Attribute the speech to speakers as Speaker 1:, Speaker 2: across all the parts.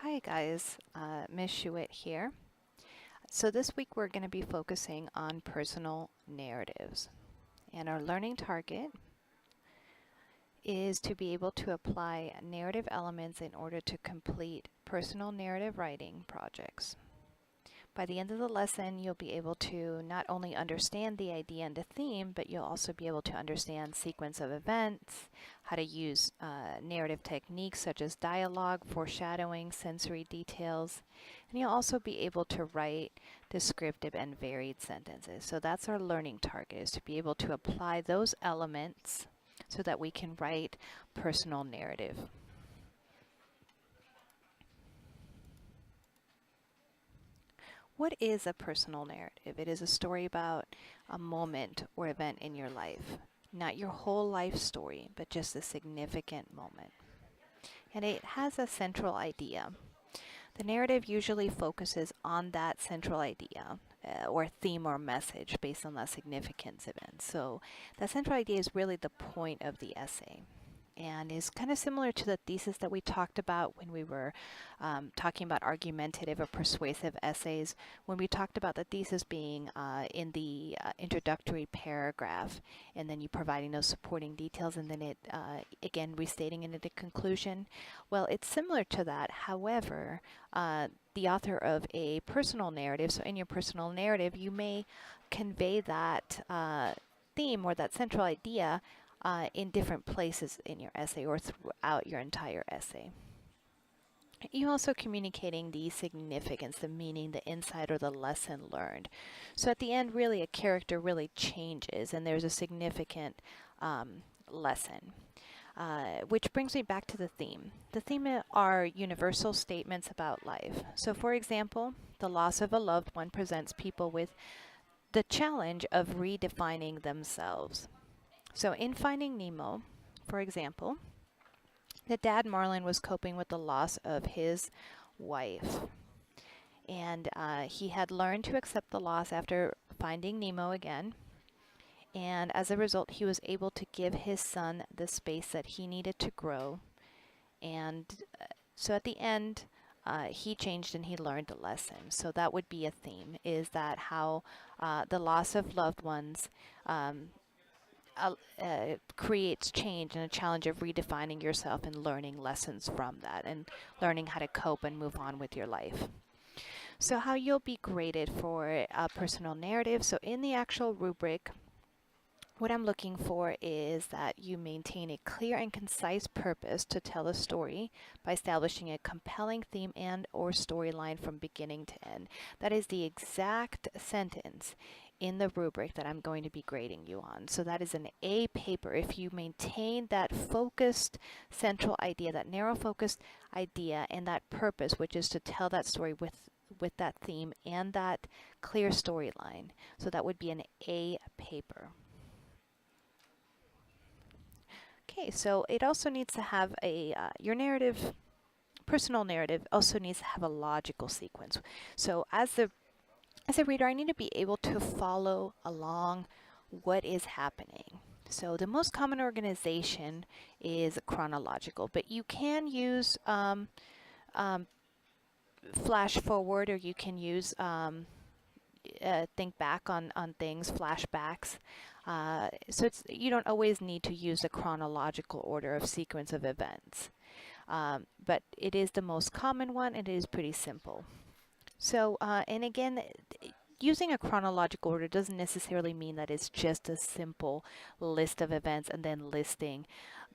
Speaker 1: Hi guys, Ms. Shuit here. So this week we're going to be focusing on personal narratives. And our learning target is to be able to apply narrative elements in order to complete personal narrative writing projects. By the end of the lesson, you'll be able to not only understand the idea and the theme, but you'll also be able to understand sequence of events, how to use narrative techniques such as dialogue, foreshadowing, sensory details, and you'll also be able to write descriptive and varied sentences. So that's our learning target, is to be able to apply those elements so that we can write personal narrative. What is a personal narrative? It is a story about a moment or event in your life. Not your whole life story, but just a significant moment. And it has a central idea. The narrative usually focuses on that central idea or theme or message based on that significance event. So that central idea is really the point of the essay, and is kind of similar to the thesis that we talked about when we were talking about argumentative or persuasive essays, when we talked about the thesis being in the introductory paragraph, and then you providing those supporting details, and then it again restating into the conclusion. Well, it's similar to that. However, the author of a personal narrative, so in your personal narrative, you may convey that theme or that central idea in different places in your essay or throughout your entire essay. You're also communicating the significance, the meaning, the insight, or the lesson learned. So at the end, really, a character really changes, and there's a significant lesson. Which brings me back to the theme. The theme are universal statements about life. So for example, the loss of a loved one presents people with the challenge of redefining themselves. So in Finding Nemo, for example, the dad Marlin was coping with the loss of his wife. And he had learned to accept the loss after finding Nemo again. And as a result, he was able to give his son the space that he needed to grow. And so at the end, he changed and he learned a lesson. So that would be a theme, is that how the loss of loved ones creates change and a challenge of redefining yourself and learning lessons from that and learning how to cope and move on with your life. So how you'll be graded for a personal narrative. So in the actual rubric, what I'm looking for is that you maintain a clear and concise purpose to tell a story by establishing a compelling theme and or storyline from beginning to end. That is the exact sentence in the rubric that I'm going to be grading you on. So that is an A paper if you maintain that focused central idea, that narrow focused idea, and that purpose, which is to tell that story with that theme and that clear storyline. So that would be an A paper. Okay, so it also needs to have a, your narrative, personal narrative also needs to have a logical sequence. So as a reader, I need to be able to follow along what is happening. So the most common organization is chronological, but you can use flash forward, or you can use think back on things, flashbacks. So you don't always need to use a chronological order of sequence of events. But it is the most common one, and it is pretty simple. So, and again, using a chronological order doesn't necessarily mean that it's just a simple list of events and then listing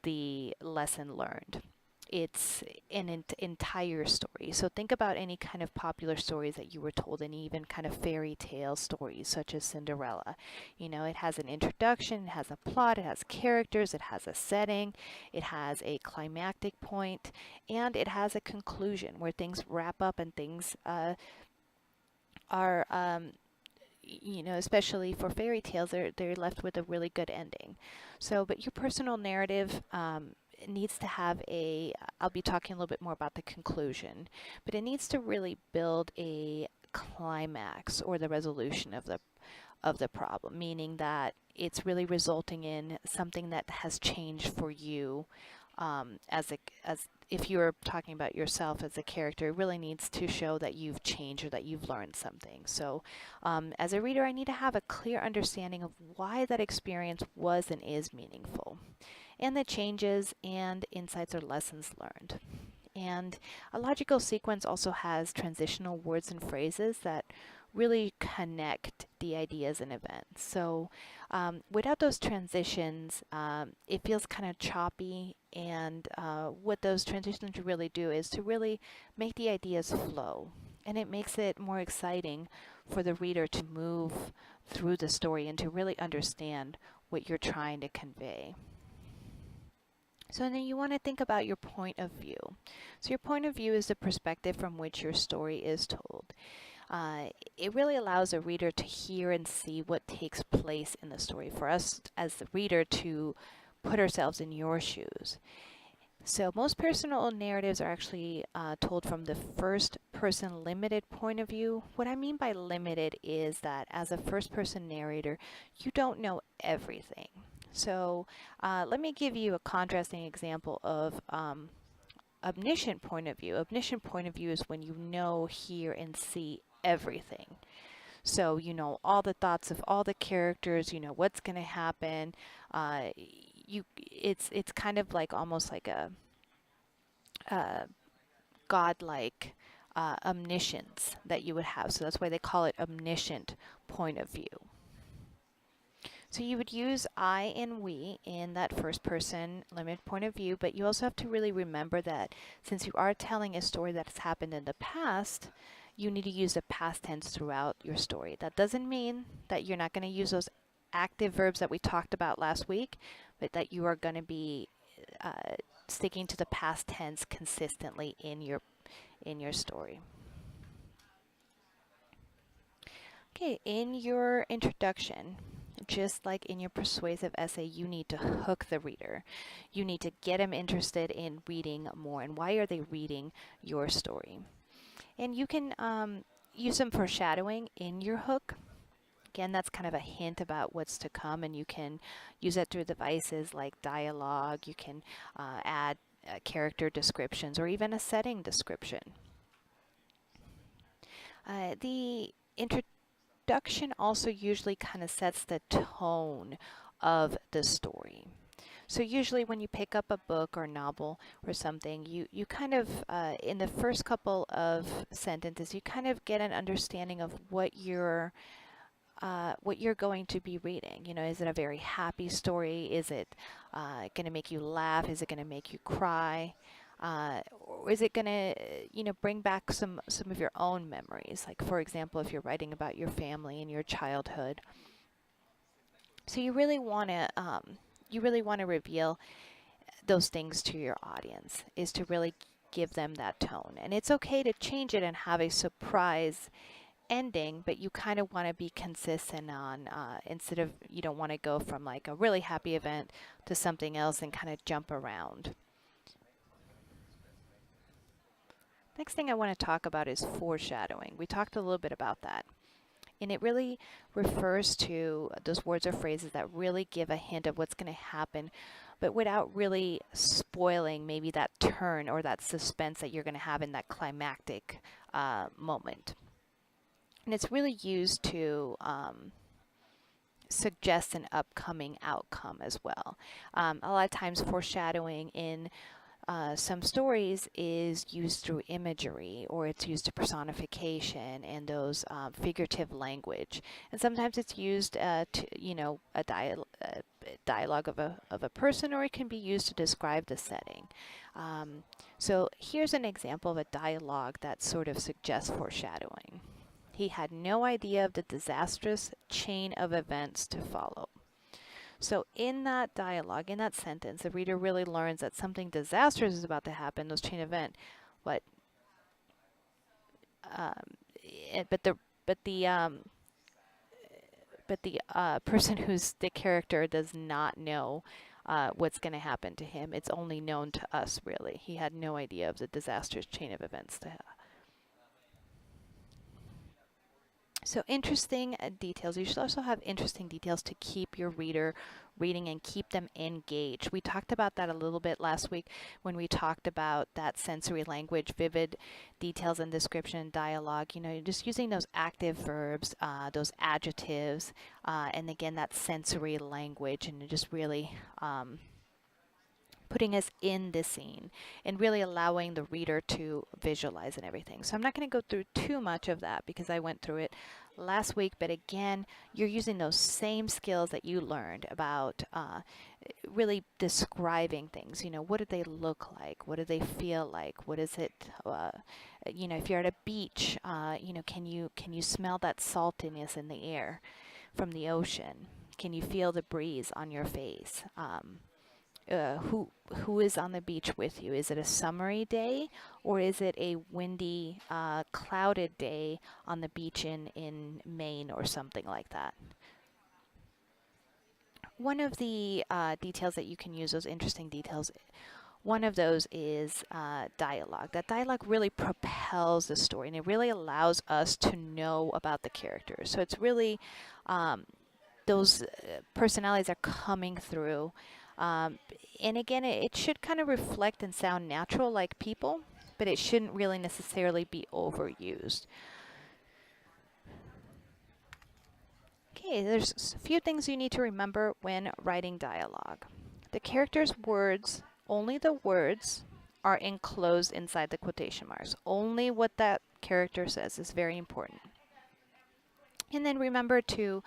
Speaker 1: the lesson learned. It's an entire story. So think about any kind of popular stories that you were told, and even kind of fairy tale stories such as Cinderella. You know, it has an introduction, it has a plot, it has characters, it has a setting, it has a climactic point, and it has a conclusion where things wrap up and things are you know, especially for fairy tales, they're left with a really good ending. So, but your personal narrative needs to have a, I'll be talking a little bit more about the conclusion, but it needs to really build a climax or the resolution of the problem, meaning that it's really resulting in something that has changed for you as if you're talking about yourself as a character, it really needs to show that you've changed or that you've learned something. So as a reader, I need to have a clear understanding of why that experience was and is meaningful, and the changes and insights or lessons learned. And a logical sequence also has transitional words and phrases that really connect the ideas and events. So without those transitions, it feels kind of choppy, and what those transitions really do is to really make the ideas flow. And it makes it more exciting for the reader to move through the story and to really understand what you're trying to convey. So then you want to think about your point of view. So your point of view is the perspective from which your story is told. It really allows a reader to hear and see what takes place in the story, for us as the reader to put ourselves in your shoes. So most personal narratives are actually told from the first person limited point of view. What I mean by limited is that as a first person narrator, you don't know everything. So let me give you a contrasting example of omniscient point of view. Omniscient point of view is when you know, hear, and see everything. So you know all the thoughts of all the characters, you know what's going to happen. It's kind of like almost like a godlike omniscience that you would have. So that's why they call it omniscient point of view. So you would use I and we in that first person limited point of view, but you also have to really remember that since you are telling a story that has happened in the past, you need to use the past tense throughout your story. That doesn't mean that you're not going to use those active verbs that we talked about last week, but that you are going to be sticking to the past tense consistently in your story. Okay, in your introduction, just like in your persuasive essay, you need to hook the reader. You need to get them interested in reading more, and why are they reading your story. And you can use some foreshadowing in your hook. Again, that's kind of a hint about what's to come, and you can use that through devices like dialogue. You can add character descriptions or even a setting description. The introduction also usually kind of sets the tone of the story. So usually when you pick up a book or novel or something, you kind of, in the first couple of sentences, you kind of get an understanding of what you're going to be reading. You know, is it a very happy story? Is it going to make you laugh? Is it going to make you cry? Or is it going to, you know, bring back some of your own memories? Like, for example, if you're writing about your family and your childhood. So you really want to reveal those things to your audience, is to really give them that tone. And it's okay to change it and have a surprise ending, but you kind of want to be consistent on, instead of, you don't want to go from like a really happy event to something else and kind of jump around. Next thing I want to talk about is foreshadowing. We talked a little bit about that. And it really refers to those words or phrases that really give a hint of what's going to happen, but without really spoiling maybe that turn or that suspense that you're going to have in that climactic moment. And it's really used to suggest an upcoming outcome as well. A lot of times foreshadowing in some stories is used through imagery, or it's used to personification and those figurative language. And sometimes it's used to, you know, a dialogue of a person, or it can be used to describe the setting. So here's an example of a dialogue that sort of suggests foreshadowing. He had no idea of the disastrous chain of events to follow. So in that dialogue, in that sentence, the reader really learns that something disastrous is about to happen, those chain event. But the person who's the character does not know what's going to happen to him. It's only known to us, really. He had no idea of the disastrous chain of events to have. So interesting details. You should also have interesting details to keep your reader reading and keep them engaged. We talked about that a little bit last week when we talked about that sensory language, vivid details and description and dialogue. You know, you're just using those active verbs, those adjectives, and again, that sensory language, and just really putting us in the scene and really allowing the reader to visualize and everything. So I'm not going to go through too much of that because I went through it last week, but again, you're using those same skills that you learned about really describing things. You know, what do they look like? What do they feel like? What is it, you know, if you're at a beach, you know, can you smell that saltiness in the air from the ocean? Can you feel the breeze on your face? Who is on the beach with you? Is it a summery day, or is it a windy, clouded day on the beach in Maine or something like that? One of the details that you can use, those interesting details, one of those is dialogue. That dialogue really propels the story, and it really allows us to know about the characters. So it's really those personalities are coming through. And again, it should kind of reflect and sound natural like people, but it shouldn't really necessarily be overused. Okay, there's a few things you need to remember when writing dialogue. The character's words, only the words are enclosed inside the quotation marks. Only what that character says is very important. And then remember to,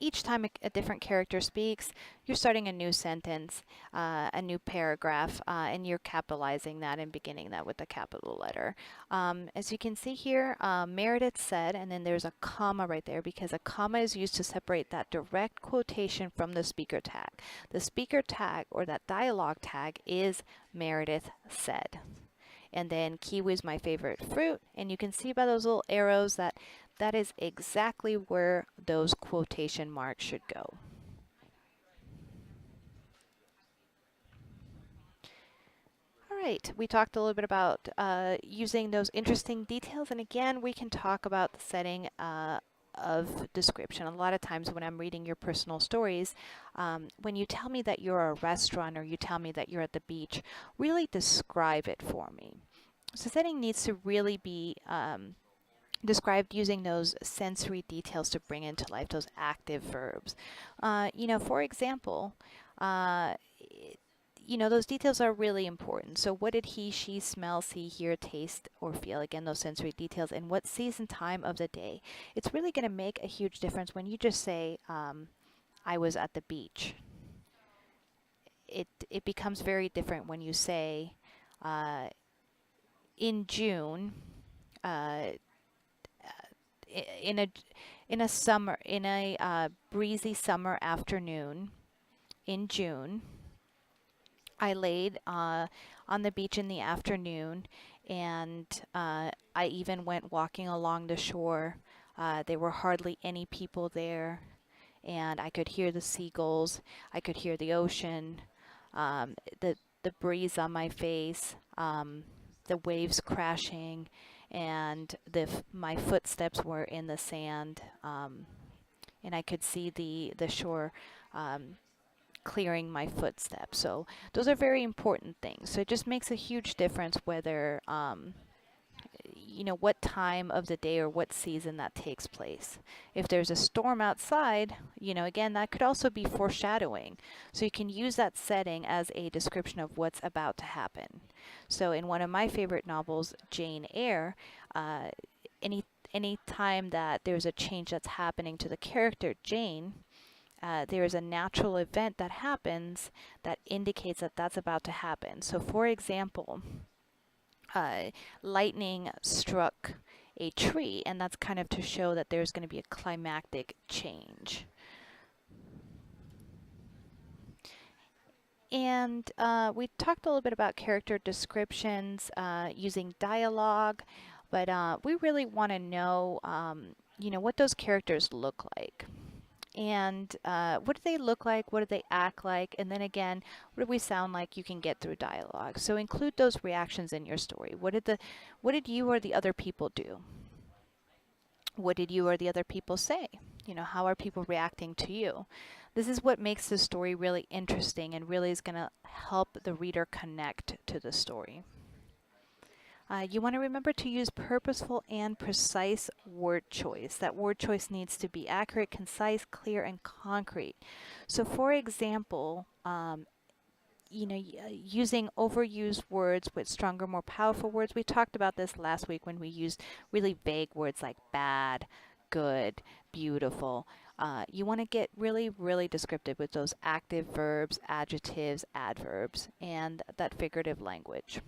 Speaker 1: each time a different character speaks, you're starting a new sentence, a new paragraph, and you're capitalizing that and beginning that with a capital letter. As you can see here, Meredith said, and then there's a comma right there because a comma is used to separate that direct quotation from the speaker tag. The speaker tag, or that dialogue tag, is Meredith said. And then kiwi is my favorite fruit, and you can see by those little arrows that that is exactly where those quotation marks should go. All right, we talked a little bit about using those interesting details, and again, we can talk about the setting of description. A lot of times when I'm reading your personal stories, when you tell me that you're a restaurant or you tell me that you're at the beach, really describe it for me. So setting needs to really be described using those sensory details to bring into life those active verbs. You know, for example, you know, those details are really important. So what did he, she smell, see, hear, taste, or feel? Again, those sensory details. And what season, time of the day? It's really going to make a huge difference when you just say, I was at the beach. It becomes very different when you say, in June, in a summer, in a breezy summer afternoon in June, I laid on the beach in the afternoon, and I even went walking along the shore. There were hardly any people there, and I could hear the seagulls. I could hear the ocean, the breeze on my face, the waves crashing, and my footsteps were in the sand, and I could see the shore clearing my footsteps. So those are very important things. So it just makes a huge difference whether, you know, what time of the day or what season that takes place. If there's a storm outside, you know, again, that could also be foreshadowing. So you can use that setting as a description of what's about to happen. So in one of my favorite novels, Jane Eyre, any time that there's a change that's happening to the character Jane, there is a natural event that happens that indicates that that's about to happen. So for example, lightning struck a tree, and that's kind of to show that there's going to be a climactic change. And we talked a little bit about character descriptions using dialogue, but we really want to know, you know, what those characters look like. And what do they look like? What do they act like? And then again, what do we sound like? You can get through dialogue. So include those reactions in your story. What did you or the other people do? What did you or the other people say? You know, how are people reacting to you? This is what makes the story really interesting and really is going to help the reader connect to the story. You want to remember to use purposeful and precise word choice. That word choice needs to be accurate, concise, clear, and concrete. So for example, using overused words with stronger, more powerful words. We talked about this last week when we used really vague words like bad, good, beautiful. You want to get really, really descriptive with those active verbs, adjectives, adverbs, and that figurative language.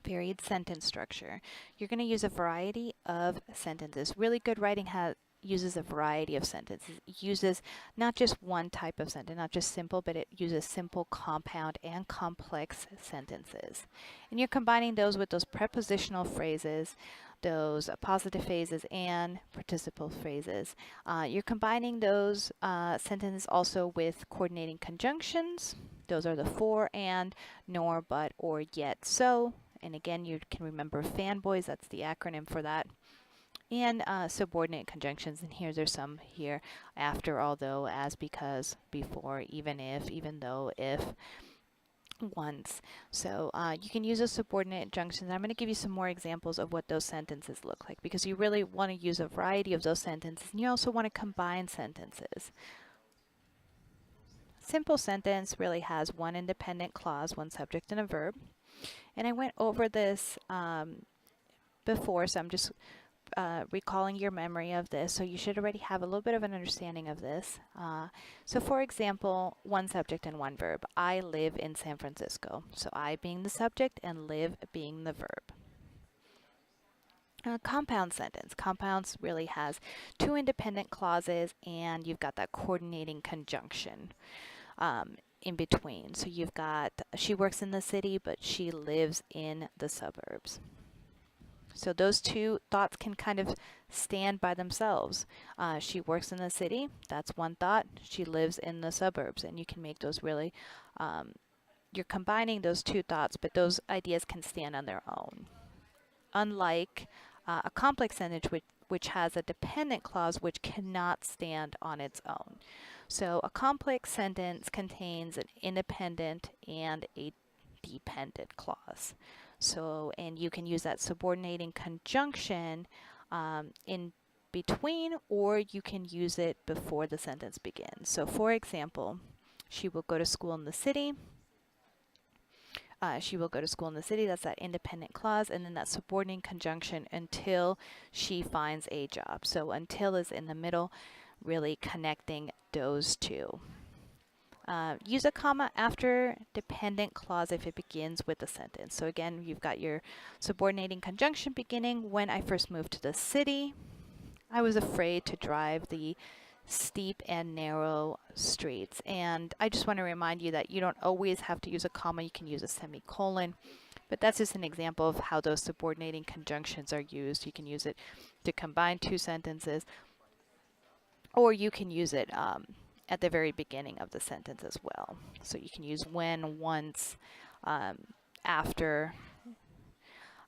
Speaker 1: Varied sentence structure. You're going to use a variety of sentences. Really good writing uses a variety of sentences. It uses not just one type of sentence, not just simple, but it uses simple, compound, and complex sentences. And you're combining those with those prepositional phrases, those positive phases, and participle phrases. You're combining those sentences also with coordinating conjunctions. Those are the for, and, nor, but, or, yet, so. And again, you can remember fanboys, that's the acronym for that. And subordinate conjunctions, and there's some here: after, although, as, because, before, even if, even though, if, once. So you can use those subordinate junctions. I'm going to give you some more examples of what those sentences look like, because you really want to use a variety of those sentences, and you also want to combine sentences. Simple sentence really has one independent clause, one subject, and a verb. And I went over this before, so I'm just recalling your memory of this. So you should already have a little bit of an understanding of this. So for example, one subject and one verb. I live in San Francisco. So I being the subject and live being the verb. Compound sentence. Compounds really has two independent clauses, and you've got that coordinating conjunction in between. So you've got, she works in the city, but she lives in the suburbs. So those two thoughts can kind of stand by themselves. She works in the city, that's one thought. She lives in the suburbs, and you can make those really, you're combining those two thoughts, but those ideas can stand on their own. Unlike a complex sentence which has a dependent clause which cannot stand on its own. So a complex sentence contains an independent and a dependent clause. So, and you can use that subordinating conjunction in between, or you can use it before the sentence begins. So for example, she will go to school in the city. She will go to school in the city, that's that independent clause, and then that subordinating conjunction until she finds a job. So until is in the middle, really connecting those two. Use a comma after dependent clause if it begins with a sentence. So again, you've got your subordinating conjunction beginning. When I first moved to the city, I was afraid to drive the steep and narrow streets. And I just want to remind you that you don't always have to use a comma. You can use a semicolon. But that's just an example of how those subordinating conjunctions are used. You can use it to combine two sentences, or you can use it at the very beginning of the sentence as well. So you can use when, once, after.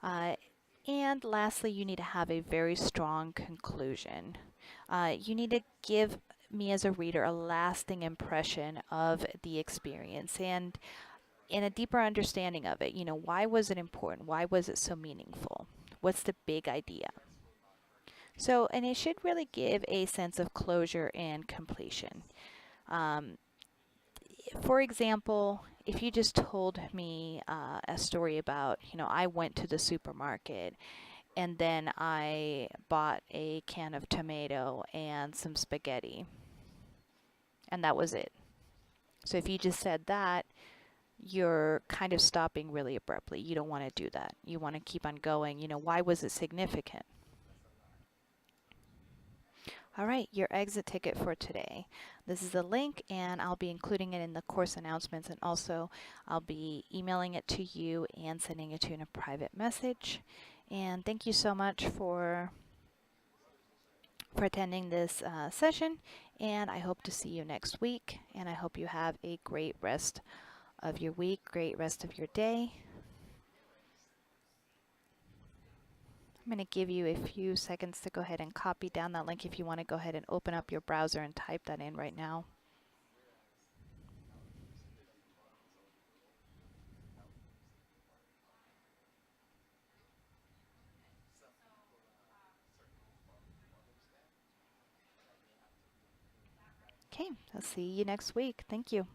Speaker 1: And lastly, you need to have a very strong conclusion. You need to give me as a reader a lasting impression of the experience and in a deeper understanding of it. You know, why was it important? Why was it so meaningful? What's the big idea? So, and it should really give a sense of closure and completion. For example, if you just told me a story about, you know, I went to the supermarket and then I bought a can of tomato and some spaghetti, and that was it. So if you just said that, you're kind of stopping really abruptly. You don't want to do that. You want to keep on going. You know, why was it significant? All right, your exit ticket for today. This is a link, and I'll be including it in the course announcements, and also I'll be emailing it to you and sending it to you in a private message. And thank you so much for attending this session, and I hope to see you next week, and I hope you have a great rest of your week, great rest of your day. I'm going to give you a few seconds to go ahead and copy down that link if you want to go ahead and open up your browser and type that in right now. Okay, I'll see you next week. Thank you.